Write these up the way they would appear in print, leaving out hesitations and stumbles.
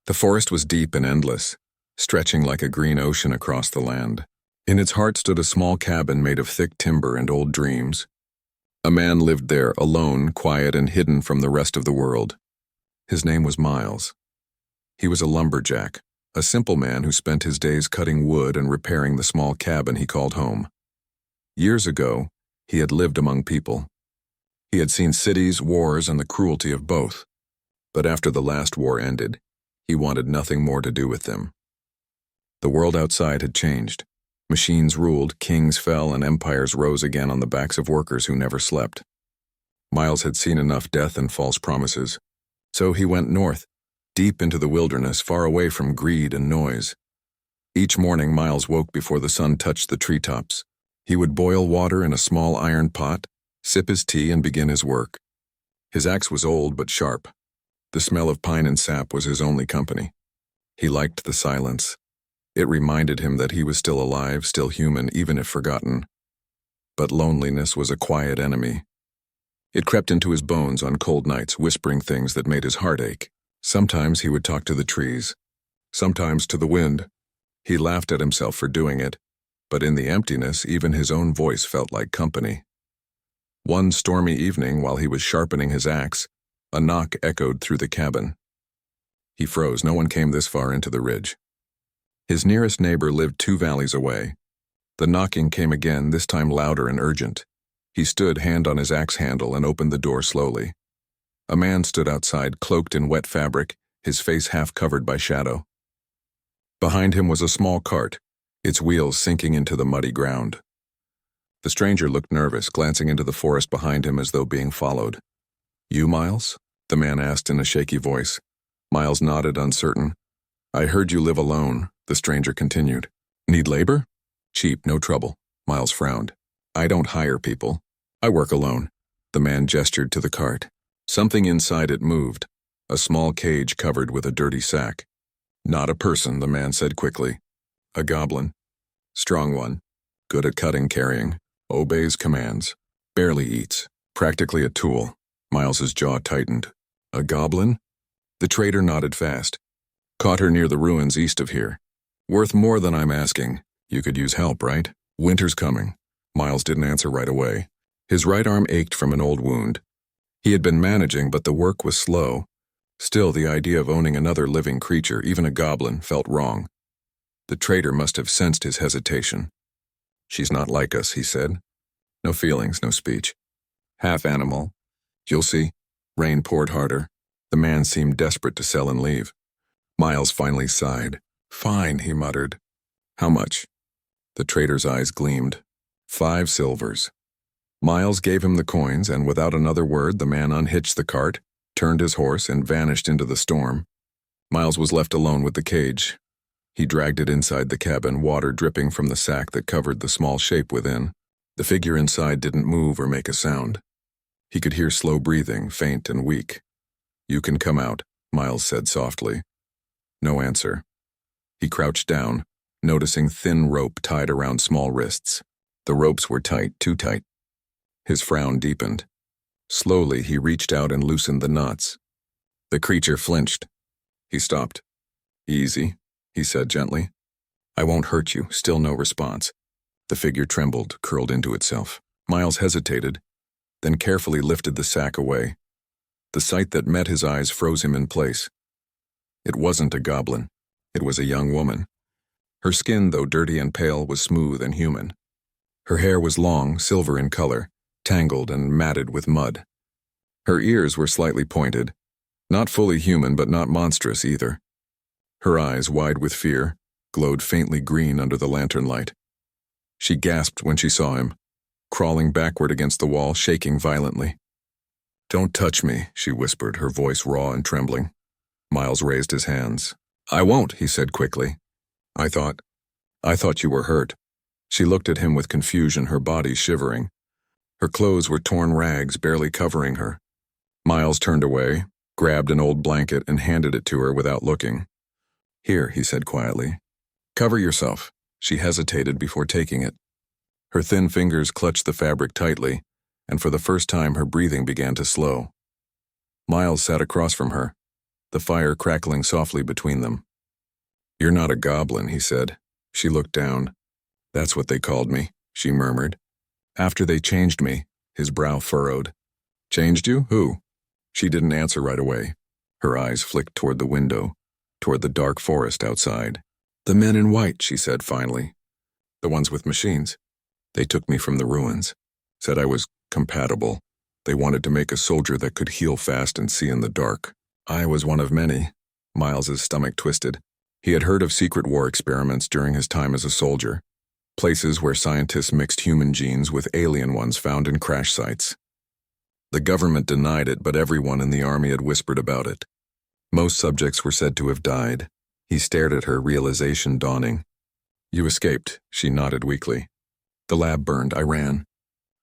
The forest was deep and endless, stretching like a green ocean across the land. In its heart stood a small cabin made of thick timber and old dreams. A man lived there, alone, quiet, and hidden from the rest of the world. His name was Miles. He was a lumberjack, a simple man who spent his days cutting wood and repairing the small cabin he called home. Years ago, he had lived among people. He had seen cities, wars, and the cruelty of both. But after the last war ended, he wanted nothing more to do with them. The world outside had changed. Machines ruled, kings fell, and empires rose again on the backs of workers who never slept. Miles had seen enough death and false promises. So he went north, deep into the wilderness, far away from greed and noise. Each morning, Miles woke before the sun touched the treetops. He would boil water in a small iron pot, sip his tea, and begin his work. His axe was old but sharp. The smell of pine and sap was his only company. He liked the silence. It reminded him that he was still alive, still human, even if forgotten. But loneliness was a quiet enemy. It crept into his bones on cold nights, whispering things that made his heart ache. Sometimes he would talk to the trees, sometimes to the wind. He laughed at himself for doing it, but in the emptiness, even his own voice felt like company. One stormy evening, while he was sharpening his axe, a knock echoed through the cabin. He froze. No one came this far into the ridge. His nearest neighbor lived 2 valleys away. The knocking came again, this time louder and urgent. He stood, hand on his axe handle, and opened the door slowly. A man stood outside, cloaked in wet fabric, his face half covered by shadow. Behind him was a small cart, its wheels sinking into the muddy ground. The stranger looked nervous, glancing into the forest behind him as though being followed. "You, Miles?" the man asked in a shaky voice. Miles nodded, uncertain. "I heard you live alone," the stranger continued. "Need labor?" "Cheap, no trouble." Miles frowned. "I don't hire people. I work alone." The man gestured to the cart. Something inside it moved, a small cage covered with a dirty sack. "Not a person," the man said quickly. "A goblin. Strong one. Good at cutting, carrying. Obeys commands. Barely eats. Practically a tool." Miles's jaw tightened. "A goblin?" The trader nodded fast. "Caught her near the ruins east of here. Worth more than I'm asking. You could use help, right? Winter's coming." Miles didn't answer right away. His right arm ached from an old wound. He had been managing, but the work was slow. Still, the idea of owning another living creature, even a goblin, felt wrong. The trader must have sensed his hesitation. "She's not like us," he said. No feelings, no speech. "Half animal. You'll see." Rain poured harder. The man seemed desperate to sell and leave. Miles finally sighed. "Fine," he muttered. "How much?" The trader's eyes gleamed. 5 silvers. Miles gave him the coins, and without another word, the man unhitched the cart, turned his horse, and vanished into the storm. Miles was left alone with the cage. He dragged it inside the cabin, water dripping from the sack that covered the small shape within. The figure inside didn't move or make a sound. He could hear slow breathing, faint and weak. "You can come out," Miles said softly. No answer. He crouched down, noticing thin rope tied around small wrists. The ropes were tight, too tight. His frown deepened. Slowly, he reached out and loosened the knots. The creature flinched. He stopped. "Easy," he said gently. "I won't hurt you." Still no response. The figure trembled, curled into itself. Miles hesitated, then carefully lifted the sack away. The sight that met his eyes froze him in place. It wasn't a goblin. It was a young woman. Her skin, though dirty and pale, was smooth and human. Her hair was long, silver in color, tangled and matted with mud. Her ears were slightly pointed, not fully human but not monstrous either. Her eyes, wide with fear, glowed faintly green under the lantern light. She gasped when she saw him, crawling backward against the wall, shaking violently. "Don't touch me," she whispered, her voice raw and trembling. Miles raised his hands. "I won't," he said quickly. I thought you were hurt." She looked at him with confusion, her body shivering. Her clothes were torn rags, barely covering her. Miles turned away, grabbed an old blanket, and handed it to her without looking. "Here," he said quietly. "Cover yourself." She hesitated before taking it. Her thin fingers clutched the fabric tightly, and for the first time her breathing began to slow. Miles sat across from her. the fire crackling softly between them. "You're not a goblin," he said. She looked down. "That's what they called me," she murmured. "After they changed me," his brow furrowed. "Changed you? Who?" She didn't answer right away. Her eyes flicked toward the window, toward the dark forest outside. "The men in white," she said finally. "The ones with machines. They took me from the ruins. Said I was compatible. They wanted to make a soldier that could heal fast and see in the dark. I was one of many." Miles's stomach twisted. He had heard of secret war experiments during his time as a soldier, places where scientists mixed human genes with alien ones found in crash sites. The government denied it, but everyone in the army had whispered about it. Most subjects were said to have died. He stared at her, realization dawning. "You escaped," she nodded weakly. "The lab burned. I ran."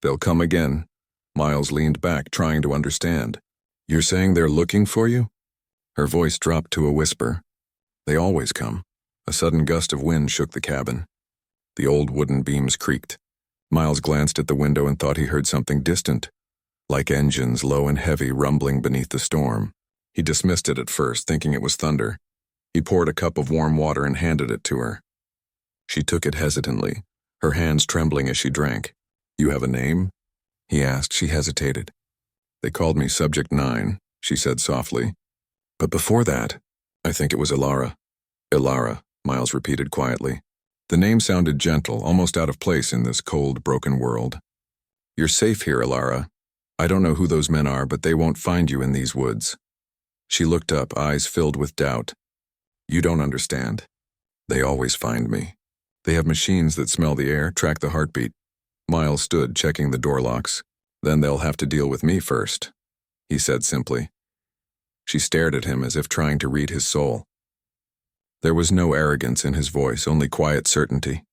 "They'll come again." Miles leaned back, trying to understand. "You're saying they're looking for you?" Her voice dropped to a whisper. "They always come." A sudden gust of wind shook the cabin. The old wooden beams creaked. Miles glanced at the window and thought he heard something distant, like engines low and heavy rumbling beneath the storm. He dismissed it at first, thinking it was thunder. He poured a cup of warm water and handed it to her. She took it hesitantly, her hands trembling as she drank. "You have a name?" he asked. She hesitated. "They called me Subject 9, she said softly. "But before that, I think it was Ilara." "Ilara," Miles repeated quietly. The name sounded gentle, almost out of place in this cold, broken world. "You're safe here, Ilara. I don't know who those men are, but they won't find you in these woods." She looked up, eyes filled with doubt. "You don't understand. They always find me. They have machines that smell the air, track the heartbeat." Miles stood, checking the door locks. "Then they'll have to deal with me first," he said simply. She stared at him as if trying to read his soul. There was no arrogance in his voice, only quiet certainty,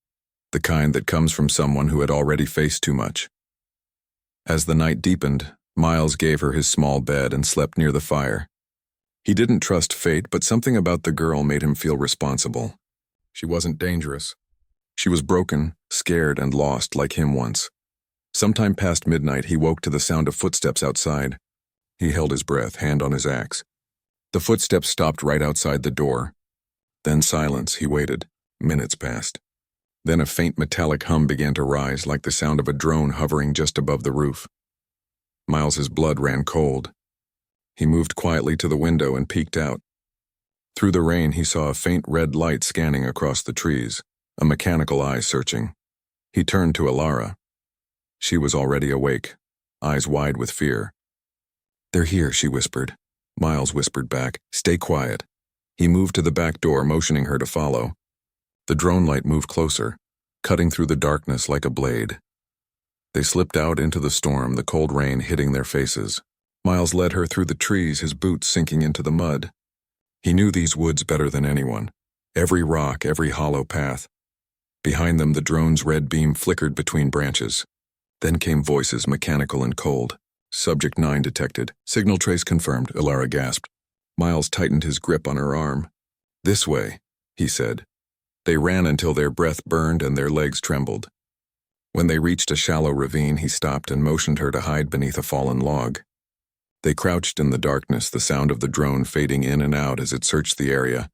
the kind that comes from someone who had already faced too much. As the night deepened, Miles gave her his small bed and slept near the fire. He didn't trust fate, but something about the girl made him feel responsible. She wasn't dangerous. She was broken, scared, and lost like him once. Sometime past midnight, he woke to the sound of footsteps outside. He held his breath, hand on his axe. The footsteps stopped right outside the door. Then silence. He waited. Minutes passed. Then a faint metallic hum began to rise, like the sound of a drone hovering just above the roof. Miles's blood ran cold. He moved quietly to the window and peeked out. Through the rain, he saw a faint red light scanning across the trees, a mechanical eye searching. He turned to Ilara. She was already awake, eyes wide with fear. "They're here," she whispered. Miles whispered back, "Stay quiet." He moved to the back door, motioning her to follow. The drone light moved closer, cutting through the darkness like a blade. They slipped out into the storm, the cold rain hitting their faces. Miles led her through the trees, his boots sinking into the mud. He knew these woods better than anyone. Every rock, every hollow path. Behind them, the drone's red beam flickered between branches. Then came voices, mechanical and cold. "Subject 9 detected. Signal trace confirmed," Ilara gasped. Miles tightened his grip on her arm. "This way," he said. They ran until their breath burned and their legs trembled. When they reached a shallow ravine, he stopped and motioned her to hide beneath a fallen log. They crouched in the darkness, the sound of the drone fading in and out as it searched the area.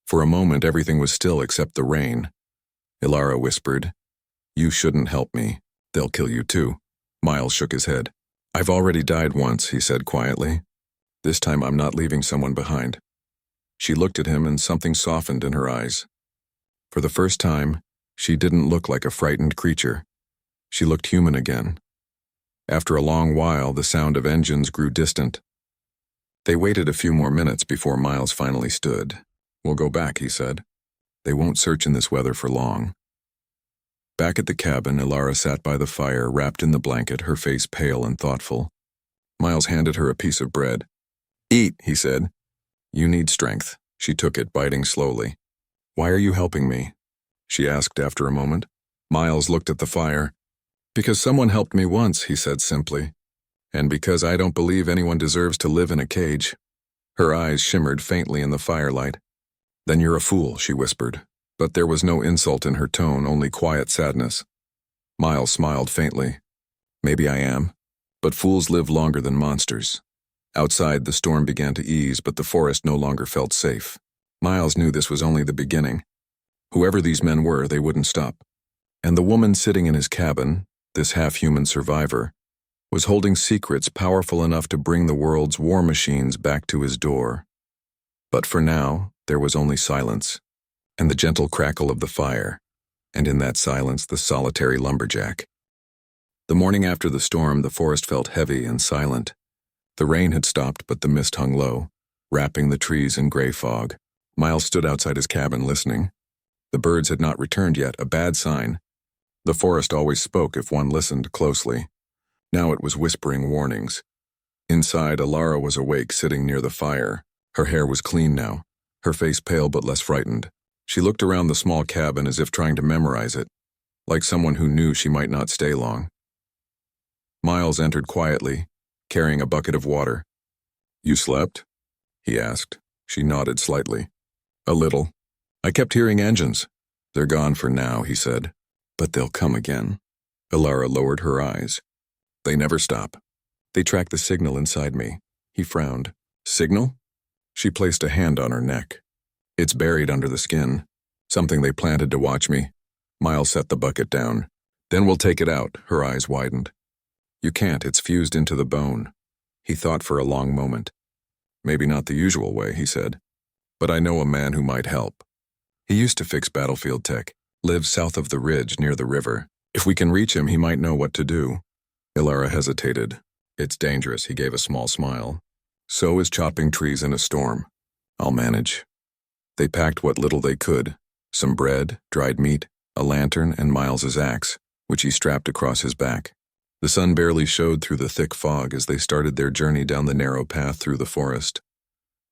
For a moment, everything was still except the rain. Ilara whispered, "You shouldn't help me. They'll kill you too." Miles shook his head. "I've already died once," he said quietly. "This time I'm not leaving someone behind." She looked at him and something softened in her eyes. For the first time, she didn't look like a frightened creature. She looked human again. After a long while, the sound of engines grew distant. They waited a few more minutes before Miles finally stood. "We'll go back," he said. "They won't search in this weather for long." Back at the cabin, Ilara sat by the fire, wrapped in the blanket, her face pale and thoughtful. Miles handed her a piece of bread. "Eat," he said. "You need strength." She took it, biting slowly. "Why are you helping me?" she asked after a moment. Miles looked at the fire. "Because someone helped me once," he said simply. "And because I don't believe anyone deserves to live in a cage." Her eyes shimmered faintly in the firelight. "Then you're a fool," she whispered. But there was no insult in her tone, only quiet sadness. Miles smiled faintly. "Maybe I am, but fools live longer than monsters." Outside, the storm began to ease, but the forest no longer felt safe. Miles knew this was only the beginning. Whoever these men were, they wouldn't stop. And the woman sitting in his cabin, this half-human survivor, was holding secrets powerful enough to bring the world's war machines back to his door. But for now, there was only silence, and the gentle crackle of the fire, and in that silence the solitary lumberjack. The morning after the storm, the forest felt heavy and silent. The rain had stopped, but the mist hung low, wrapping the trees in gray fog. Miles stood outside his cabin listening. The birds had not returned yet, a bad sign. The forest always spoke if one listened closely. Now it was whispering warnings. Inside, Alara was awake, sitting near the fire. Her hair was clean now, her face pale but less frightened. She looked around the small cabin as if trying to memorize it, like someone who knew she might not stay long. Miles entered quietly, carrying a bucket of water. "You slept?" he asked. She nodded slightly. "A little. I kept hearing engines." "They're gone for now," he said. "But they'll come again." Alara lowered her eyes. "They never stop. They track the signal inside me." He frowned. "Signal?" She placed a hand on her neck. "It's buried under the skin. Something they planted to watch me." Miles set the bucket down. "Then we'll take it out." Her eyes widened. "You can't, it's fused into the bone." He thought for a long moment. "Maybe not the usual way," he said. "But I know a man who might help. He used to fix battlefield tech, lives south of the ridge near the river. If we can reach him, he might know what to do." Alara hesitated. "It's dangerous," he gave a small smile. "So is chopping trees in a storm. I'll manage." They packed what little they could, some bread, dried meat, a lantern, and Miles's axe, which he strapped across his back. The sun barely showed through the thick fog as they started their journey down the narrow path through the forest.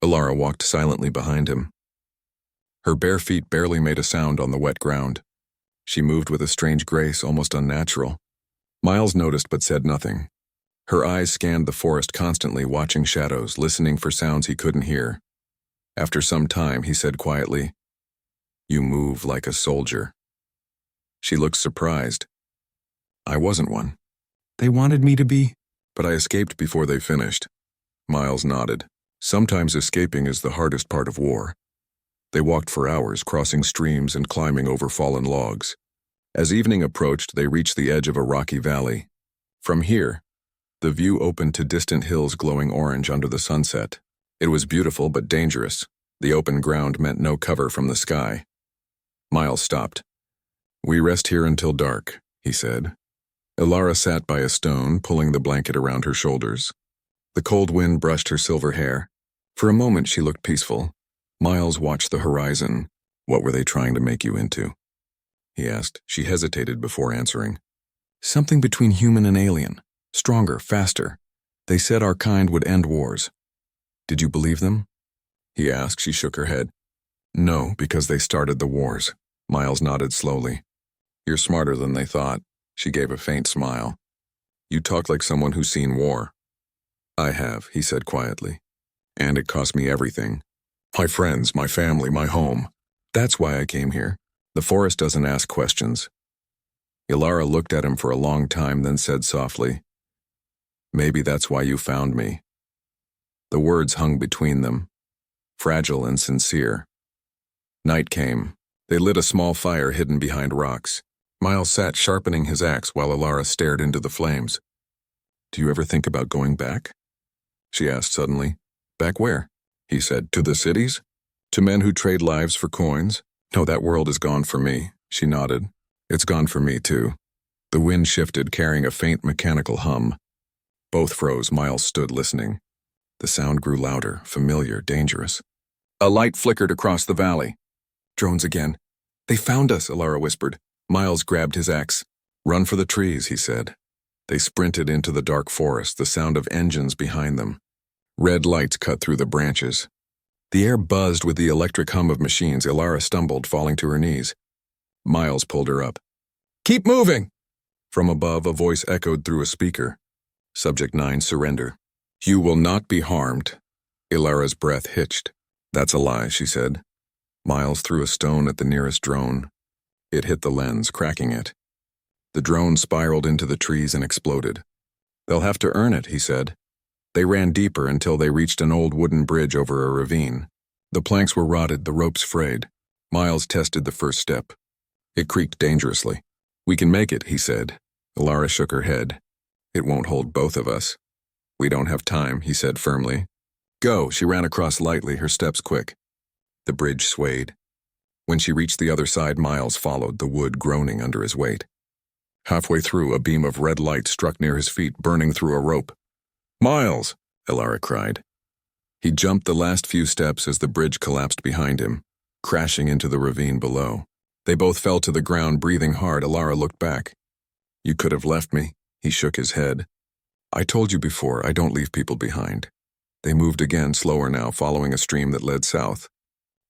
Alara walked silently behind him. Her bare feet barely made a sound on the wet ground. She moved with a strange grace, almost unnatural. Miles noticed but said nothing. Her eyes scanned the forest constantly, watching shadows, listening for sounds he couldn't hear. After some time, he said quietly, "You move like a soldier." She looked surprised. "I wasn't one. They wanted me to be, but I escaped before they finished." Miles nodded. "Sometimes escaping is the hardest part of war." They walked for hours, crossing streams and climbing over fallen logs. As evening approached, they reached the edge of a rocky valley. From here, the view opened to distant hills glowing orange under the sunset. It was beautiful but dangerous. The open ground meant no cover from the sky. Miles stopped. "We rest here until dark," he said. Alara sat by a stone, pulling the blanket around her shoulders. The cold wind brushed her silver hair. For a moment she looked peaceful. Miles watched the horizon. "What were they trying to make you into?" he asked. She hesitated before answering. "Something between human and alien. Stronger, faster. They said our kind would end wars." "Did you believe them?" he asked. She shook her head. "No, because they started the wars." Miles nodded slowly. "You're smarter than they thought." She gave a faint smile. "You talk like someone who's seen war." "I have," he said quietly. "And it cost me everything. My friends, my family, my home. That's why I came here. The forest doesn't ask questions." Alara looked at him for a long time, then said softly, "Maybe that's why you found me." The words hung between them, fragile and sincere. Night came. They lit a small fire hidden behind rocks. Miles sat sharpening his axe while Alara stared into the flames. "Do you ever think about going back?" she asked suddenly. "Back where?" he said. "To the cities? To men who trade lives for coins? No, that world is gone for me." She nodded. "It's gone for me, too." The wind shifted, carrying a faint mechanical hum. Both froze. Miles stood listening. The sound grew louder, familiar, dangerous. A light flickered across the valley. "Drones again. They found us," Alara whispered. Miles grabbed his axe. "Run for the trees," he said. They sprinted into the dark forest, the sound of engines behind them. Red lights cut through the branches. The air buzzed with the electric hum of machines. Alara stumbled, falling to her knees. Miles pulled her up. "Keep moving!" From above, a voice echoed through a speaker. Subject 9, surrender. "You will not be harmed." Alara's breath hitched. "That's a lie," she said. Miles threw a stone at the nearest drone. It hit the lens, cracking it. The drone spiraled into the trees and exploded. "They'll have to earn it," he said. They ran deeper until they reached an old wooden bridge over a ravine. The planks were rotted, the ropes frayed. Miles tested the first step. It creaked dangerously. "We can make it," he said. Alara shook her head. "It won't hold both of us." "We don't have time," he said firmly. "Go." She ran across lightly, her steps quick. The bridge swayed. When she reached the other side, Miles followed, the wood groaning under his weight. Halfway through, a beam of red light struck near his feet, burning through a rope. "Miles!" Alara cried. He jumped the last few steps as the bridge collapsed behind him, crashing into the ravine below. They both fell to the ground, breathing hard. Alara looked back. "You could have left me." He shook his head. "I told you before, I don't leave people behind." They moved again, slower now, following a stream that led south.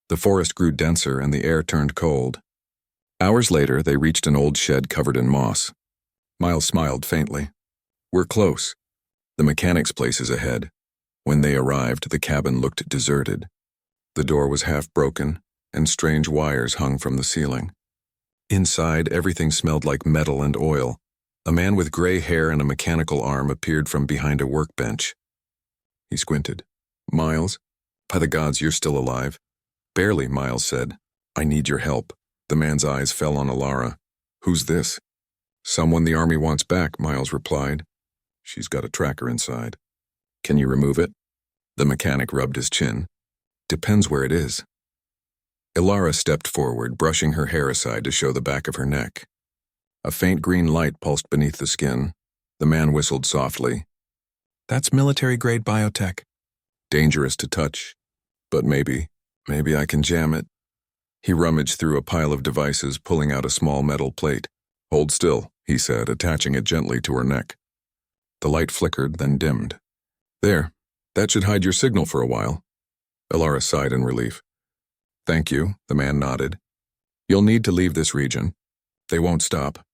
The forest grew denser and the air turned cold. Hours later, they reached an old shed covered in moss. Miles smiled faintly. "We're close. The mechanic's place is ahead." When they arrived, the cabin looked deserted. The door was half broken, and strange wires hung from the ceiling. Inside, everything smelled like metal and oil. A man with gray hair and a mechanical arm appeared from behind a workbench. He squinted. "Miles? By the gods, you're still alive." "Barely," Miles said. "I need your help." The man's eyes fell on Alara. "Who's this?" "Someone the army wants back," Miles replied. "She's got a tracker inside." "Can you remove it?" The mechanic rubbed his chin. "Depends where it is." Alara stepped forward, brushing her hair aside to show the back of her neck. A faint green light pulsed beneath the skin. The man whistled softly. "That's military-grade biotech." "Dangerous to touch. But maybe I can jam it." He rummaged through a pile of devices, pulling out a small metal plate. "Hold still," he said, attaching it gently to her neck. The light flickered, then dimmed. "There. That should hide your signal for a while." Alara sighed in relief. "Thank you," the man nodded. "You'll need to leave this region." "They won't stop."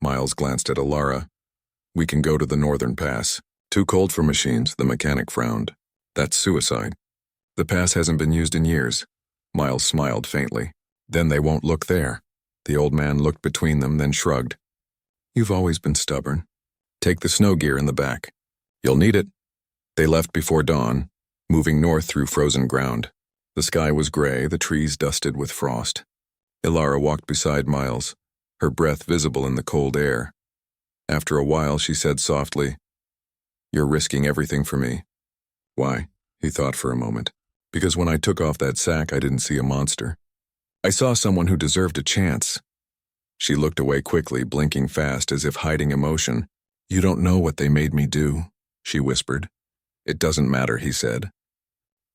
Miles glanced at Alara. "We can go to the northern pass." "Too cold for machines," the mechanic frowned. "That's suicide." "The pass hasn't been used in years." Miles smiled faintly. "Then they won't look there." The old man looked between them, then shrugged. "You've always been stubborn." "Take the snow gear in the back. You'll need it." They left before dawn, moving north through frozen ground. The sky was gray, the trees dusted with frost. Alara walked beside Miles, her breath visible in the cold air. After a while, she said softly, "You're risking everything for me." "Why?" He thought for a moment. "Because when I took off that sack, I didn't see a monster. I saw someone who deserved a chance." She looked away quickly, blinking fast as if hiding emotion. "You don't know what they made me do," she whispered. "It doesn't matter," he said.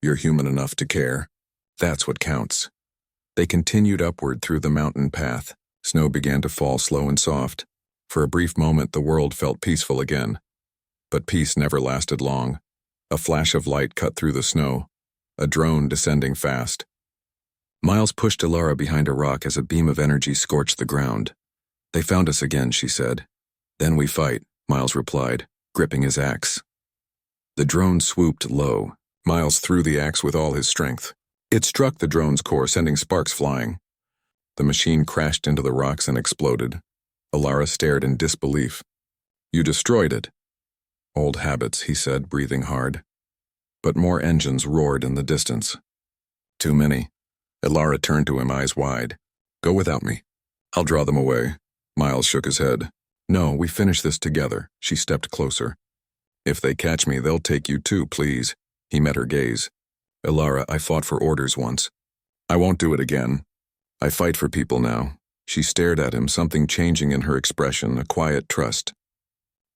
"You're human enough to care. That's what counts." They continued upward through the mountain path. Snow began to fall slow and soft. For a brief moment, the world felt peaceful again. But peace never lasted long. A flash of light cut through the snow. A drone descending fast. Miles pushed Alara behind a rock as a beam of energy scorched the ground. "They found us again," she said. "Then we fight," Miles replied, gripping his axe. The drone swooped low. Miles threw the axe with all his strength. It struck the drone's core, sending sparks flying. The machine crashed into the rocks and exploded. Alara stared in disbelief. "You destroyed it." "Old habits," he said, breathing hard. But more engines roared in the distance. "Too many." Alara turned to him, eyes wide. "Go without me." "I'll draw them away." Miles shook his head. "No, we finish this together." She stepped closer. "If they catch me, they'll take you too, please." He met her gaze. "Alara, I fought for orders once. I won't do it again. I fight for people now." She stared at him, something changing in her expression, a quiet trust.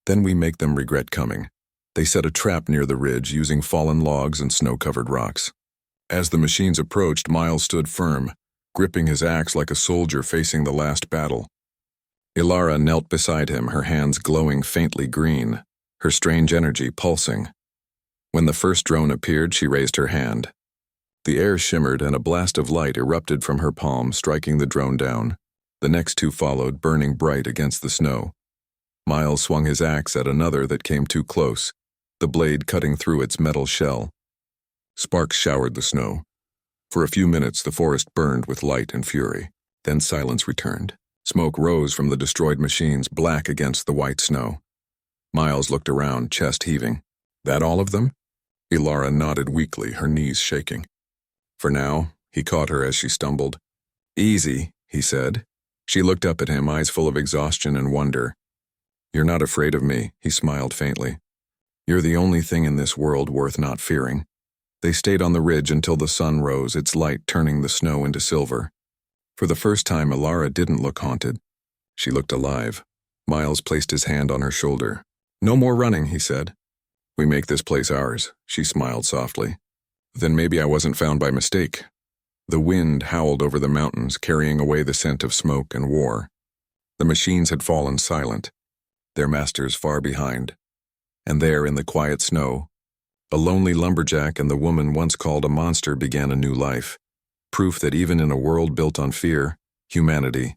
"Then we make them regret coming." They set a trap near the ridge, using fallen logs and snow-covered rocks. As the machines approached, Miles stood firm, gripping his axe like a soldier facing the last battle. Alara knelt beside him, her hands glowing faintly green, her strange energy pulsing. When the first drone appeared, she raised her hand. The air shimmered and a blast of light erupted from her palm, striking the drone down. The next two followed, burning bright against the snow. Miles swung his axe at another that came too close, the blade cutting through its metal shell. Sparks showered the snow. For a few minutes, the forest burned with light and fury. Then silence returned. Smoke rose from the destroyed machines, black against the white snow. Miles looked around, chest heaving. That all of them? Ilara nodded weakly, her knees shaking. For now, he caught her as she stumbled. Easy, he said. She looked up at him, eyes full of exhaustion and wonder. You're not afraid of me, he smiled faintly. You're the only thing in this world worth not fearing. They stayed on the ridge until the sun rose, its light turning the snow into silver. For the first time, Ilara didn't look haunted. She looked alive. Miles placed his hand on her shoulder. No more running, he said. We make this place ours, she smiled softly. Then maybe I wasn't found by mistake. The wind howled over the mountains, carrying away the scent of smoke and war. The machines had fallen silent, their masters far behind. And there, in the quiet snow, a lonely lumberjack and the woman once called a monster began a new life, proof that even in a world built on fear, humanity